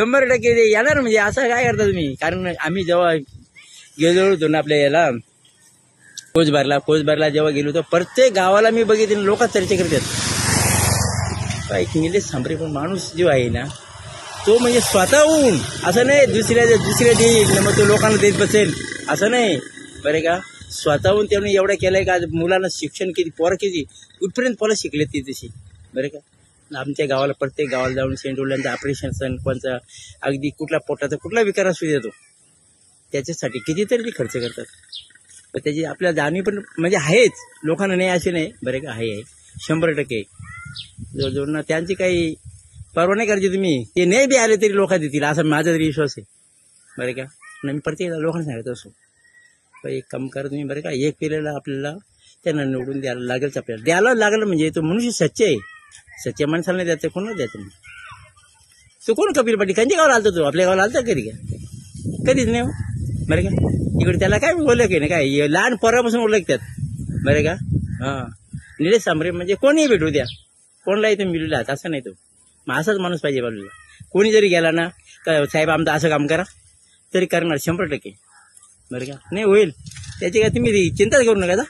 100% ते येणार म्हणजे असं काय करता तुम्ही. कारण आम्ही जेव्हा गेलो होतो ना आपल्या याला कोचबारला जेव्हा गेलो होतो प्रत्येक गावाला मी बघितलं लोक चर्चा करतात. काय निलेश सांबरे पण माणूस जो आहे ना तो म्हणजे स्वतःहून असं नाही दुसऱ्या देईल मग तो लोकांना देत बसेल असं नाही बरे का. स्वतःहून त्यांनी एवढं केलंय का मुलांना शिक्षण किती पोरं किती कुठपर्यंत पोरं शिकले ती तशी बरे का. आमच्या गावाला प्रत्येक गावाला जाऊन सेंट्रोल्यांचं ऑपरेशन सण कोणचा अगदी कुठला पोटाचा कुठला विकार असू देतो त्याच्यासाठी कितीतरी ते खर्च करतात. तर त्याची आपल्याला जाणीव पण म्हणजे आहेच लोकांना नाही असे नाही बरे का. आहे 100% जवळजवळ ना त्यांची काही परवा नाही करायची तुम्ही. ते नाही बी आले तरी लोक देतील असं माझा तरी विश्वास आहे बरे का. मी प्रत्येक लोकांना सांगत असो एक काम करा तुम्ही बरे का. एक पिढीला आपल्याला त्यांना निवडून द्यायला लागेलच आपल्याला द्यायला लागलं म्हणजे तो मनुष्य सच्चे आहे. सच्च्या माणसाला नाही द्यायचं कोणाला द्यायचं नाही. तो कोण कपिल पाटील कंची गावाला आलता तो आपल्या गावाला आलता कधी का कधीच नाही बरे का. इकडे त्याला काय ओळख आहे ना काय लहान पोरापासून ओळखतात बरे का. हां निलेश सांबरे म्हणजे कोणीही भेटू द्या कोणलाही तुम्ही मिळला असं नाही. तो मग असाच माणूस पाहिजे बाजूला. कोणी जरी गेला ना का साहेब आमचं असं काम करा तरी करणार 100% बरं का. नाही होईल त्याची काय तुम्ही चिंताच करू नका.